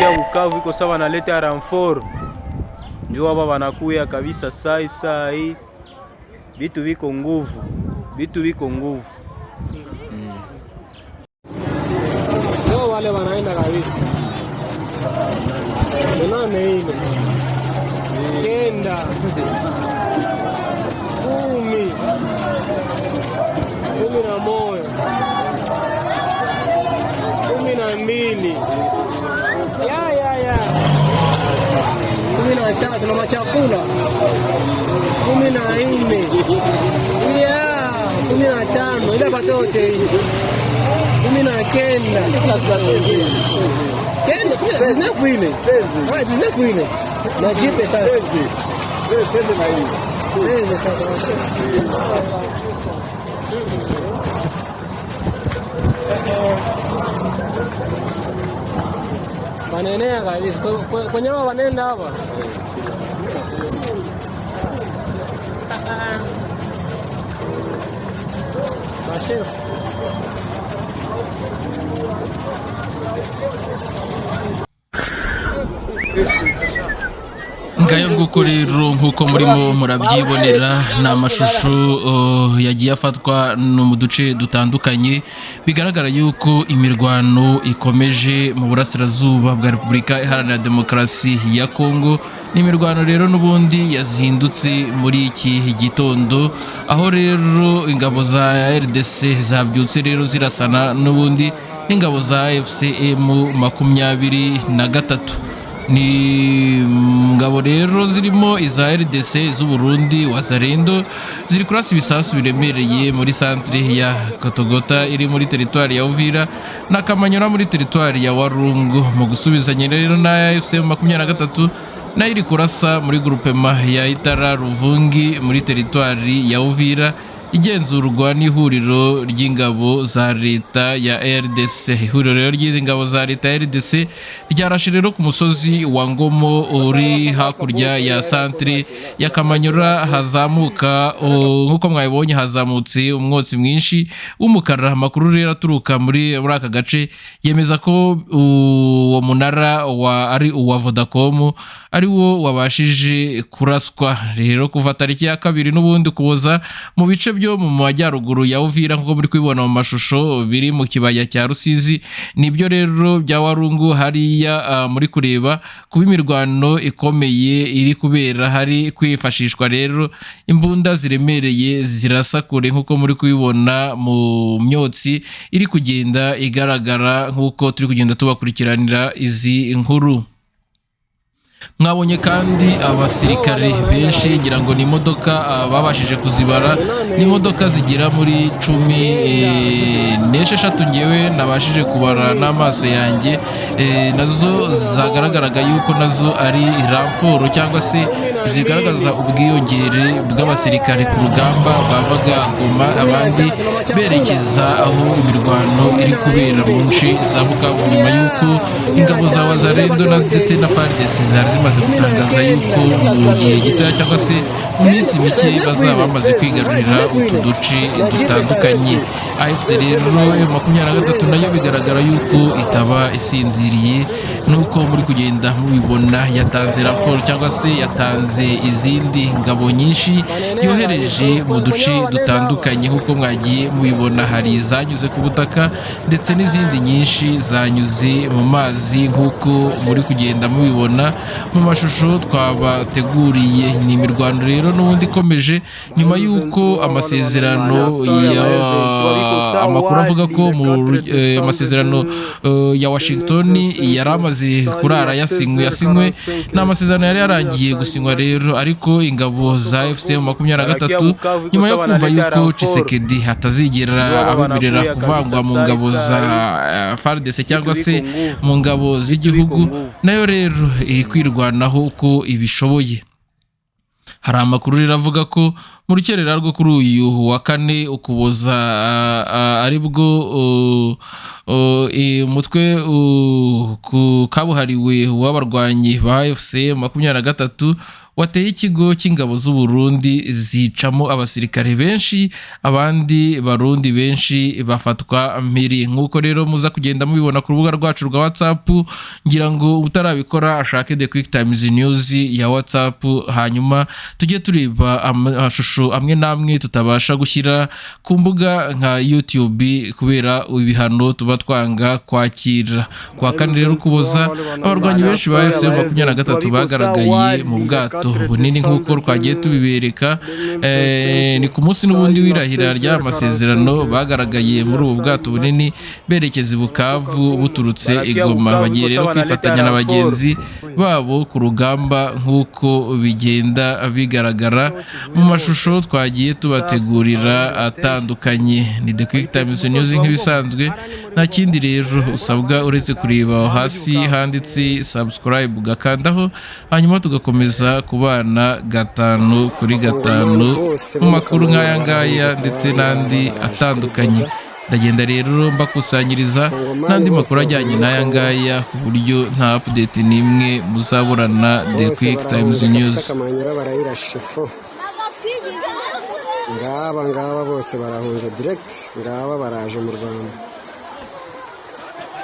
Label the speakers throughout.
Speaker 1: banakia Bukavu iko sawa wanaleta renfort. Njoo hapa wanakuya kabisa saa hii. Vitu viko nguvu.
Speaker 2: Leo wale wanaenda kabisa. Nane ile. Kenda. 10. 11. 12. Ya. 13 na machakula. 14. Ya, 15. Ile batote hii. 19. Kenda 19 ile. 19 ile. Na jipe sasa. 16 na hii. 16 sasa. Wanenea kabisa. Kwenye wao wanaenda hapa. Mashefu.
Speaker 3: Ngayo nguko rero nkuko murimo murabyibonera na amashusho yagiye afatwa no mu duce dutandukanye bigaragara yuko imirwano ikomeje mu burasirazuba bwa Repubulika Iharanira Demokarasi ya Kongo. N'imirwano rero n'ubundi yazindutse muri iki gitondo, aho rero ingabo za RDC zabyutse rero zirasana n'ubundi n'ingabo za FCM 23. Ni ngabo rero zirimo iza RDC z'u Burundi Wazalendo ziri kurasa ibisasu biremereye muri centre ya Katogota iri muri territoire ya Uvira na Kamanyora muri territoire ya Warungu, mu gusubizanya rero na FCM 23 nayo iri kurasa muri groupement ya Itara Ruvungi muri territoire ya Uvira igenzurwa n'ihuriro ry'ingabo za leta ya RDC. Ihuriro rero ry'izi ngabo za leta ya RDC ryarashe rero ku musozi wa Ngomo uri hakurya ya centre ya Kamanyora, hazamuka nkuko mwabibonye hazamutse umwotsi mwinshi w'umukara. Amakuru rero aturuka muri aka gace yemeza ko uwo munara ari uwa Vodacom ari wo wabashije kuraswa rero kuva tariki ya 2 n'ubundi kuboza mu bice byo mu majyaruguru ya Uvira nkuko muri kwibona mu mashusho biri mu kibaya cya Rusizi. Nibyo rero bya Warungu hariya muri kureba kuba imirwano ikomeye iri kubera, hari kwifashishwa rero imbunda ziremereye zirasakure nkuko muri kwibona mu myotsi iri kugenda igaragara nkuko turi kugenda tubakurikiranira izi nkuru. Mwabonye kandi abasirikare benshi ngira ngo ni imodoka babashije kuzibara, ni imodoka zigira muri 16 ngewe nabashije kubara n'amaso yanjye, nazo zagaragaraga yuko nazo ari ramforo cyangwa se zigaragaza ubwiyongere bw'abasirikare ku rugamba bavaga Goma abandi berekeza aho imirwano iri kubera mu nce za Bukavu, nyuma yuko ingabo za Wazalendo ndetse na FARDC zari zimaze gutangaza yuko mu gihe gitoya cyangwa se mu minsi mike bazaba bamaze kwigarurira utu duce dutandukanye. AFC rero 23 nayo bigaragara yuko itaba isinziriye, nuko muri kugenda mubibona yatanze raporo cyangwa se yatanze izindi ngabo nyinshi yohereje mu duce dutandukanye nkuko mwagiye mubibona. Hari zanyuze ku butaka ndetse n'izindi nyinshi zanyuze mu mazi nkuko muri kugenda mubibona mu mashusho twabateguriye. Ni imirwano rero n'ubundi ikomeje nyuma yuko amasezerano amakuru avuga ko mu amasezerano ya Washington yaramaze kurara yasinywe n'amasezerano yari yarangiye gusinywa rero, ariko ingabo za FCM 23 nyuma yo kumva yuko Tshisekedi hatazigera abemerera kuvangwa mu ngabo za FARDC cyangwa se mu ngabo z'igihugu, nayo rero iri kwirwanaho uko ibishoboye. Hari amakuru rero avuga ko mu rukerera rwo kuri uyu wa kane Ukuboza aribwo umutwe kabuhariwe w'abarwanyi ba AFC 23 wateye ikigo cy'ingabo z'u Burundi zicamo abasirikare benshi, abandi barundi benshi bafatwa mpiri. Nkuko rero muza kugenda mubibona ku rubuga rwacu rwa WhatsApp, ngira ngo utarabikora ashake The Quick Times News ya WhatsApp, hanyuma tujye tureba amashusho amwe namwe tutabasha gushyira ku mbuga nka YouTube kubera ibihano tuba twanga kwakira. Kwa kane rero Ukuboza abarwanyi benshi ba AFC 23 bagaragaye mu bwato bunini nk'uko twagiye tubibereka. Ni ku munsi n'ubundi w'irahira ry'amasezerano bagaragaye muri ubu bwato bunini berekeza i Bukavu buturutse i Goma. Bagiye rero kwifatanya na bagenzi babo ku rugamba nk'uko bigenda bigaragara mu mashusho twagiye tubategurira atandukanye. Ni The Quick Times News nk'ibisanzwe, nta kindi rero usabwa uretse kureba hasi handitse subscribe ugakandaho, hanyuma tugakomeza kubana 5 kuri 5 mu makuru nk'aya ngaya ndetse n'andi atandukanye. Ndagenda rero mbakusanyiriza n'andi makuru ajyanye n'aya ngaya ku buryo nta update n'imwe muzaburana The Quick Times News.
Speaker 2: ngaba bose barahunze direct, ngaba baraje mu Rwanda.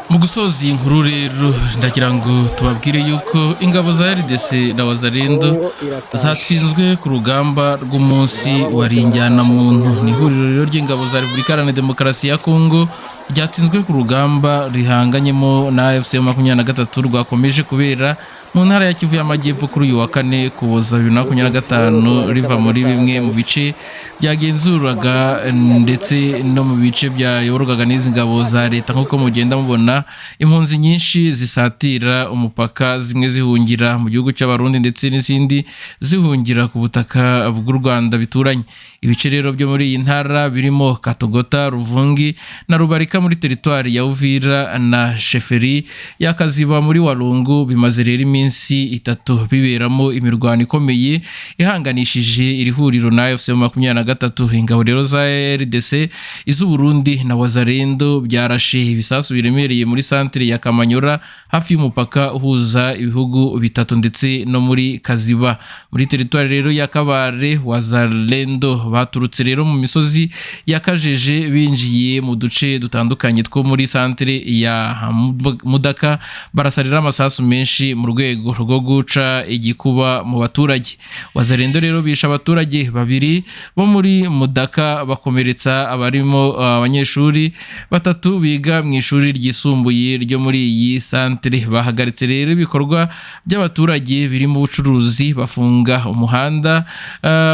Speaker 3: Mu gusoza iyi nkuru rero ndagira ngo tubabwire yuko ingabo za RDC na Wazalendo zatsinzwe ku rugamba rw'umunsi wa Rinjyanamuntu. Ni ihuriro rero ry'ingabo za Repubulika Iharanira Demokarasi ya Kongo ryatsinzwe ku rugamba rihanganyemo na AFC 23 rwakomeje kubera mu ntara ya Kivu y'Amajyepfo kuri uyu wa kane Ukuboza 2025, riva muri bimwe mu bice byagenzuraga ndetse no mu bice byayoborwaga n'izi ngabo za leta. Nk'uko mugenda mubona, impunzi nyinshi zisatira umupaka, zimwe zihungira mu gihugu cy'Abarundi ndetse n'izindi zihungira ku butaka bw'u Rwanda bituranye. Ibice rero byo muri iyi ntara birimo Katogota, Ruvungi na Rubarika muri teritwari ya Uvira na Sheferi ya Kaziba muri Walungu bimaze rero iminsi 3 biberamo imirwano ikomeye ihanganishije iri huriro na AFC 23. Ingabo rero za RDC, iz'u Burundi na Wazalendo byarashe ibisasu biremereye muri centre ya Kamanyora hafi y'umupaka uhuza ibihugu bitatu ndetse no muri Kaziba muri teritwari rero ya Kabare. Wazalendo baturutse rero mu misozi ya Kajeje binjiye mu duce dutandukanye two muri centre ya Mudaka, barasarira amasasu menshi mu rwego rwo guca igikuba mu baturage. Wazalendo rero bisha abaturage 2 bo muri Mudaka, bakomeretsa abarimo abanyeshuri 3 biga mu ishuri ryisumbuye ryo muri iyi centre. Bahagaritse rero ibikorwa by'abaturage birimo ubucuruzi, bafunga umuhanda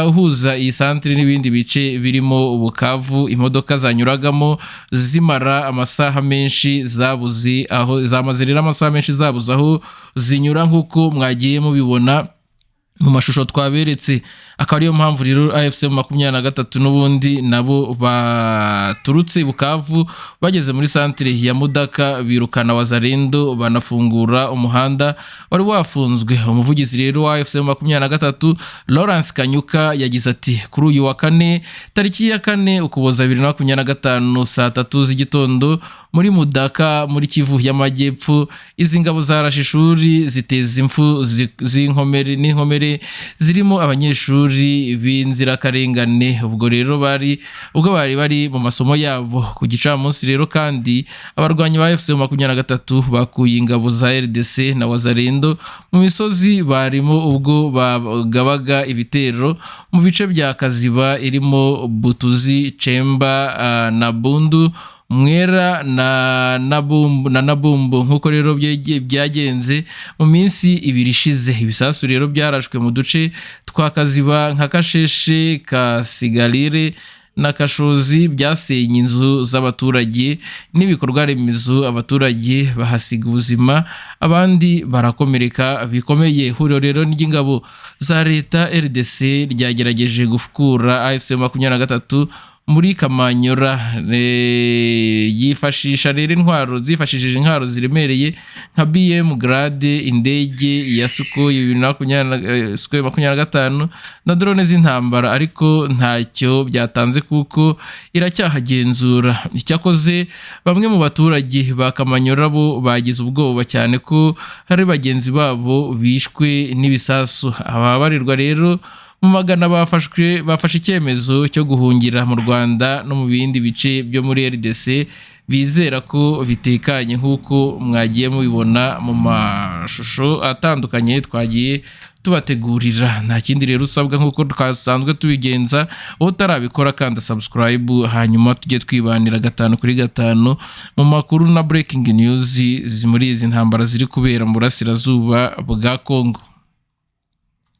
Speaker 3: uhuza iyi centre n'ibindi bice birimo Bukavu. Imodoka zanyuragamo zimara amasaha menshi zabuze aho zamazerera, amasaha menshi zabuze aho zinyura nk'uko mwagiye mubibona mu mashusho twaberetse. Akaba ariyo mpamvu rero AFC 23 n'ubundi nabo baturutse Bukavu bageze muri centre ya Mudaka birukana Wazalendo banafungura umuhanda wari wafunzwe. Umuvugizi rero wa AFC 23 Lawrence Kanyuka yagize ati, kuri uyu wa kane tariki ya 4 Ukuboza 2025 saa 3 z'igitondo muri Mudaka muri Kivu y'Amajyepfo, izi ngabo zarashe ishuri ziteza impfu z'inkomere zirimo abanyeshuri b'inzirakarengane. Ubwo bari mu masomo yabo ku gicamunsi rero, kandi abarwanyi ba AFC 23 bakuye ingabo za RDC na Wazalendo mu misozi barimo ubwo bagabaga ibitero mu bice bya Kaziba irimo Butuzi, Chemba na Bundu, Mwera na Nabumbu. Nkuko rero byagenze mu minsi 2 ishize, ibisasu rero byarashwe mu duce twa Kaziba nka Kasheshe, Kasigalire na Kashozi, byasenye inzu z'abaturage n'ibikorwa remezo, abaturage bahasiga ubuzima, abandi barakomereka bikomeye. Ihuriro rero n'ingabo za leta RDC ryagerageje gufukura AFC 23 muri Kamanyora zifashishije intwaro ziremereye nka BM Grade, indege ya Sukhoi 2025 na drone z'intambara, ariko ntacyo byatanze kuko iracyahagenzura. Icyakoze bamwe mu baturage ba Kamanyora bo bagize ubwoba cyane ko hari bagenzi babo bishwe n'ibisasu. Ababarirwa rero mu magana bafashe icyemezo cyo guhungira mu Rwanda no mu bindi bice byo muri RDC, bizera ko bitekanye nk'uko mwagiye mubibona mu mashusho atandukanye twagiye tubategurira. Nta kindi rero usabwa nk'uko twasanzwe tubigenza, utarabikora kandi subscribe, hanyuma tujye twibanira 5 kuri 5 mu makuru na breaking news muri izi ntambara ziri kubera mu burasirazuba bwa Kongo.